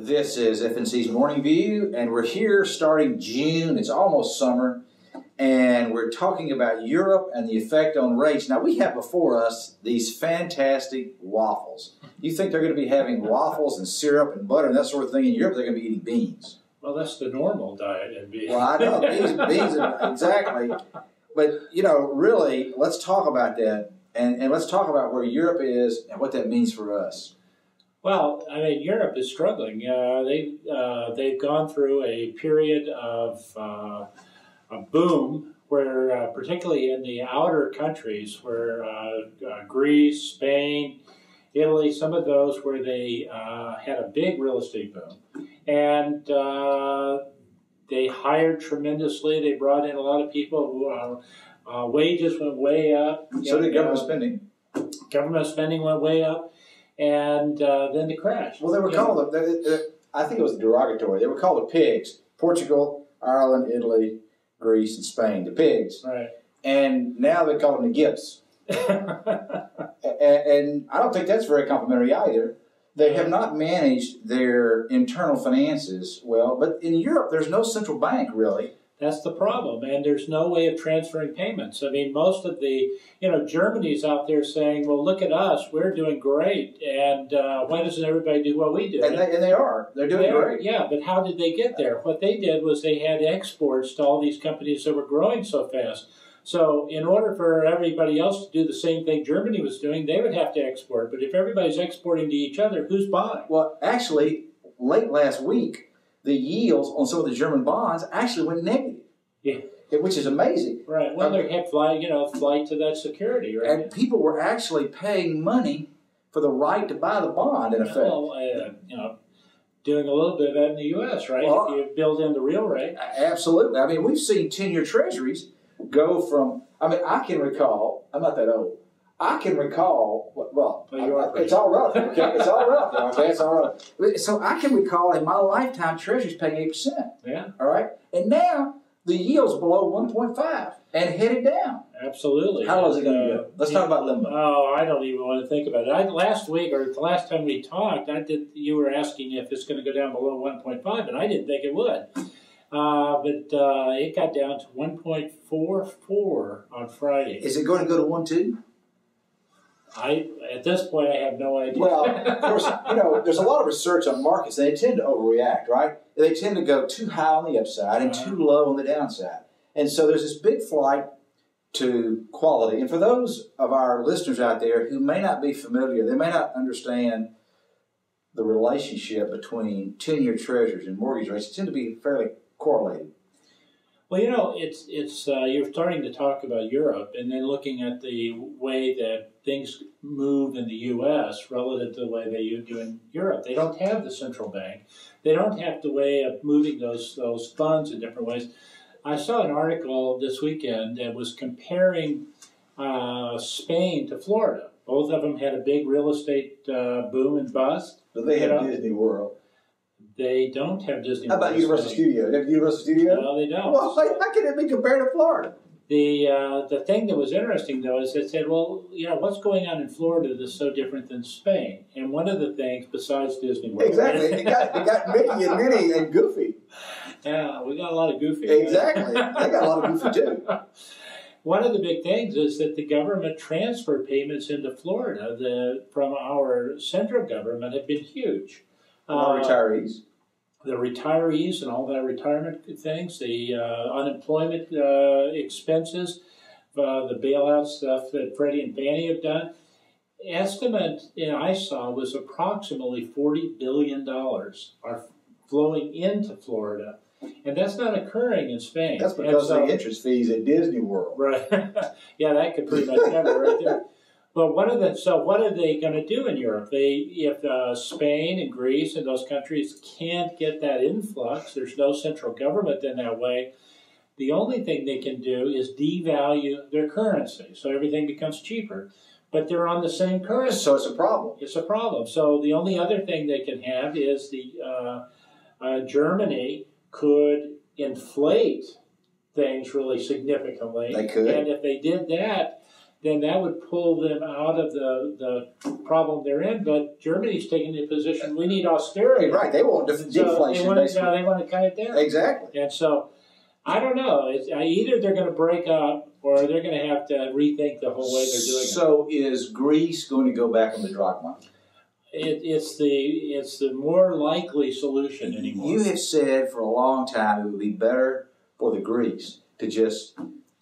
This is FNC's Morning View, and we're here starting June. It's almost summer, and we're talking about Europe and the effect on race. Now, we have before us these fantastic waffles. You think they're going to be having waffles and syrup and butter and that sort of thing? In Europe, they're going to be eating beans. Well, that's the normal diet in beans. Well, I know, beans exactly. But, you know, really, let's talk about that, and let's talk about where Europe is and what that means for us. Well, I mean, Europe is struggling. They've gone through a period of a boom where, particularly in the outer countries, where Greece, Spain, Italy, some of those where they had a big real estate boom. And they hired tremendously. They brought in a lot of people. Wages went way up. So did government spending. Government spending went way up. And then the crash. Well, they were called, I think it was derogatory, they were called the pigs. Portugal, Ireland, Italy, Greece, and Spain, the pigs. Right. And now they call them the gips. And I don't think that's very complimentary either. They have not managed their internal finances well. But in Europe, there's no central bank, really. That's the problem, and there's no way of transferring payments. I mean, most of the, Germany's out there saying, well, look at us, we're doing great, and why doesn't everybody do what we do? And they are. They're doing great. Yeah, but how did they get there? What they did was they had exports to all these companies that were growing so fast. So in order for everybody else to do the same thing Germany was doing, they would have to export. But if everybody's exporting to each other, who's buying? Well, actually, late last week, the yields on some of the German bonds actually went negative. Yeah. Which is amazing. Right. Well, they had flight to that security, right? And people were actually paying money for the right to buy the bond, in effect. Well, doing a little bit of that in the U.S., right? Well, if you build in the real rate. Absolutely. I mean, we've seen 10-year treasuries go from, I can recall, I'm not that old, I can recall, it's all relative, okay? It's all relative, okay? It's all relative. So I can recall in my lifetime treasuries paying 8%. Yeah. All right? And now the yield's below 1.5 and headed down. Absolutely. How is it going to go? Let's talk about limbo. Oh, I don't even want to think about it. Last week, or the last time we talked, you were asking if it's going to go down below 1.5, and I didn't think it would. But it got down to 1.44 on Friday. Is it going to go to 1.2? At this point, I have no idea. Well, of course, there's a lot of research on markets. They tend to overreact, right? They tend to go too high on the upside and too low on the downside. And so there's this big flight to quality. And for those of our listeners out there who may not be familiar, they may not understand the relationship between 10-year treasuries and mortgage rates. They tend to be fairly correlated. Well, it's you're starting to talk about Europe and then looking at the way that things move in the U.S. relative to the way they do in Europe. They don't have the central bank. They don't have the way of moving those funds in different ways. I saw an article this weekend that was comparing Spain to Florida. Both of them had a big real estate boom and bust. But they have Disney World. They don't have Disney World. How about Universal Studios? They have Universal Studios? No, they don't. Well, how can it be compared to Florida? The thing that was interesting, though, is they said, well, what's going on in Florida that's so different than Spain? And one of the things, besides Disney World... Exactly. It got Mickey and Minnie and Goofy. Yeah, we got a lot of Goofy. Exactly. Right? They got a lot of Goofy, too. One of the big things is that the government transfer payments into Florida from our central government have been huge. Retirees. The retirees and all that retirement things, the unemployment expenses, the bailout stuff that Freddie and Fannie have done. Estimate I saw was approximately $40 billion are flowing into Florida. And that's not occurring in Spain. That's because of the interest fees at Disney World. Right. Yeah, that could pretty much cover it right there. But what are they going to do in Europe? If Spain and Greece and those countries can't get that influx, there's no central government in that way. The only thing they can do is devalue their currency, so everything becomes cheaper. But they're on the same currency. So it's a problem. It's a problem. So the only other thing they can have is Germany could inflate things really significantly. They could. And if they did that, then that would pull them out of the problem they're in. But Germany's taking the position we need austerity. Right, they want deflation. They want to cut it down. Exactly. And so, I don't know. Either they're going to break up or they're going to have to rethink the whole way they're doing it. So is Greece going to go back on the drachma? It's the more likely solution anymore. You have said for a long time it would be better for the Greeks to just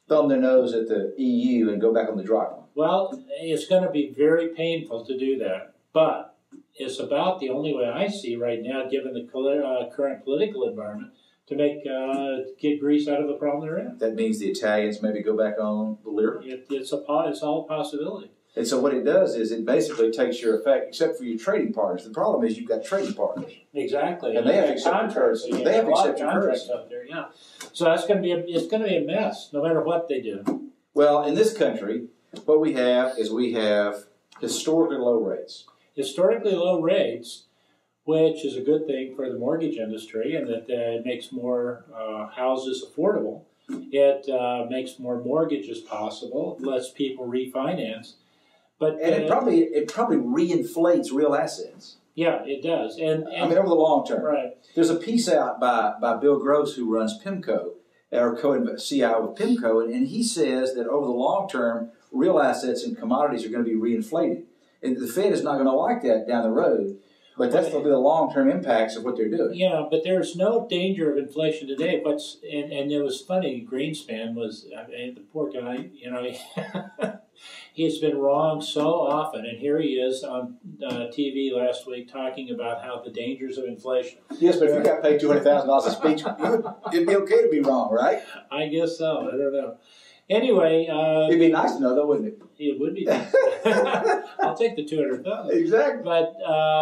thumb their nose at the EU and go back on the drachma. Well, it's going to be very painful to do that, but it's about the only way I see right now, given the current political environment, to get Greece out of the problem they're in. That means the Italians maybe go back on the lira? It's all a possibility. And so what it does is it basically takes your effect, except for your trading partners. The problem is you've got trading partners. Exactly. And they have to accept currency. They have to accept currency up there, yeah. So it's going to be a mess, no matter what they do. Well, in this country, what we have is historically low rates. Historically low rates, which is a good thing for the mortgage industry, and that it makes more houses affordable. It makes more mortgages possible, lets people refinance. And it probably reinflates real assets. Yeah, it does. And I mean, over the long term. Right. There's a piece out by Bill Gross, who runs PIMCO, or co-CIO with PIMCO, and he says that over the long term, real assets and commodities are going to be reinflated. And the Fed is not going to like that down the road, but that's going to be the long-term impacts of what they're doing. Yeah, but there's no danger of inflation today. And it was funny, Greenspan was, the poor guy, he's been wrong so often, and here he is on TV last week talking about how the dangers of inflation. Yes, but if you got paid $200,000 a speech, it'd be okay to be wrong, right? I guess so. I don't know. Anyway, it'd be nice to know, though, wouldn't it? It would be nice. I'll take the $200,000. Exactly. But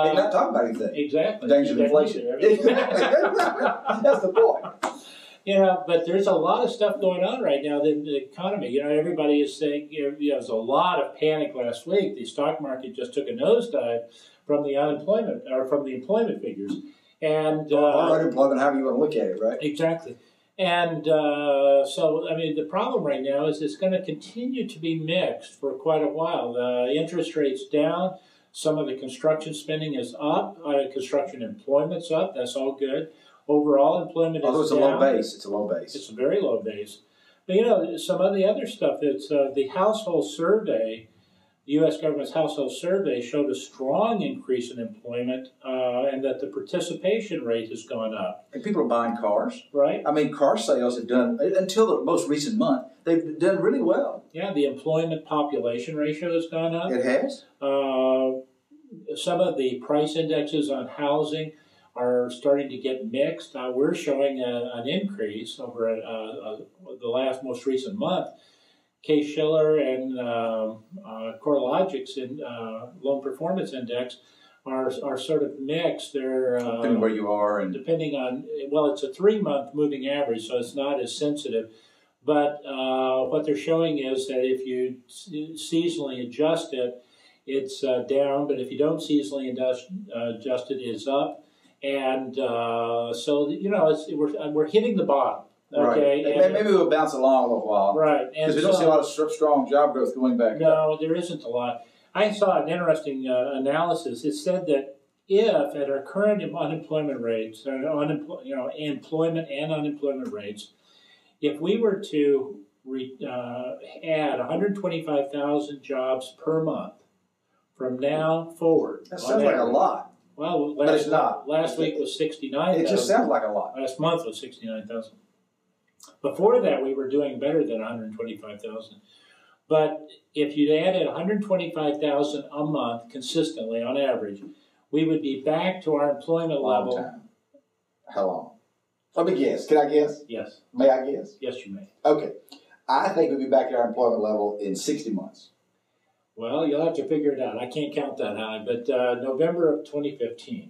they're not talking about anything. Exactly. Danger of inflation. That's the point. But there's a lot of stuff going on right now in the economy. Everybody is saying there was a lot of panic last week. The stock market just took a nosedive from the employment figures, and or unemployment, however you want to look at it, right? Exactly. And so, I mean, the problem right now is it's going to continue to be mixed for quite a while. The interest rate's down. Some of the construction spending is up. Construction employment's up. That's all good. Overall employment is down. Although it's a low base. It's a low base. It's a very low base. But, some of the other stuff, it's the household survey, the U.S. government's household survey showed a strong increase in employment and that the participation rate has gone up. And people are buying cars. Right. I mean, car sales have done, until the most recent month, they've done really well. Yeah, the employment population ratio has gone up. It has. Some of the price indexes on housing are starting to get mixed. We're showing an increase over the most recent month. Case-Shiller and CoreLogic's loan performance index are sort of mixed. They're depending where you are, and depending on, well, it's a 3-month moving average, so it's not as sensitive. But what they're showing is that if you seasonally adjust it, it's down. But if you don't seasonally adjust it, it's up. And so we're hitting the bottom. Okay, right. And maybe we'll bounce along a little while. Right. Because we don't see a lot of strong job growth going back. No, there isn't a lot. I saw an interesting analysis. It said that if at our current employment rates, employment and unemployment rates, if we were to add 125,000 jobs per month from now forward. That sounds like a lot. Well, but it's not. Last week was 69,000. It just sounds like a lot. Last month was 69,000. Before that, we were doing better than 125,000. But if you added 125,000 a month consistently on average, we would be back to our employment level. Time. How long? Let me guess. Can I guess? Yes. May I guess? Yes, you may. Okay. I think we'll be back to our employment level in 60 months. Well, you'll have to figure it out. I can't count that high, but November of 2015.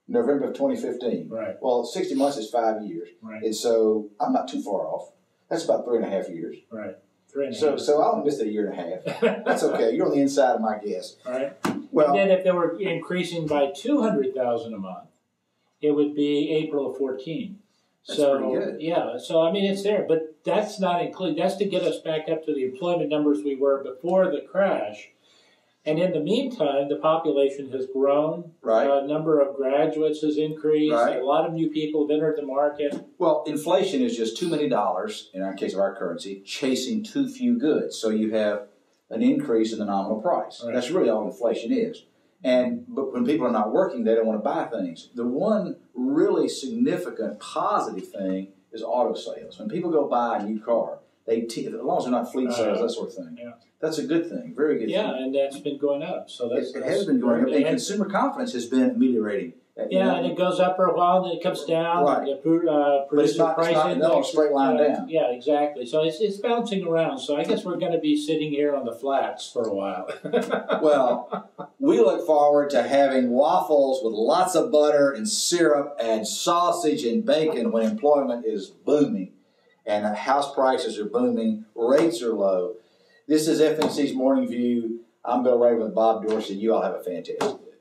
November of 2015. Right. Well, 60 months is 5 years. Right. And so I'm not too far off. That's about 3.5 years. Right. 3.5. So I only missed a year and a half. That's okay. You're on the inside of my guess. All right. Well, and then if they were increasing by 200,000 a month, it would be April of 14. That's pretty good. Yeah. So, I mean, it's there. But that's not included. That's to get us back up to the employment numbers we were before the crash. And in the meantime, the population has grown. Right. Number of graduates has increased. Right. A lot of new people have entered the market. Well, inflation is just too many dollars, in our case of our currency, chasing too few goods. So you have an increase in the nominal price. Right. That's really all inflation is. But when people are not working, they don't want to buy things. The one really significant positive thing is auto sales. When people go buy a new car, as long as they're not fleet sales, that sort of thing. Yeah. That's a good thing, very good thing. Yeah, and that's been going up. So It has been going up, and consumer confidence has been ameliorating. Yeah, and it goes up for a while, and then it comes down. Right. The But it's not a straight line down. Yeah, exactly. So it's bouncing around. So I guess we're going to be sitting here on the flats for a while. Well, we look forward to having waffles with lots of butter and syrup and sausage and bacon when employment is booming and house prices are booming, rates are low. This is FNC's Morning View. I'm Bill Rayburn with Bob Dorsey. You all have a fantastic day.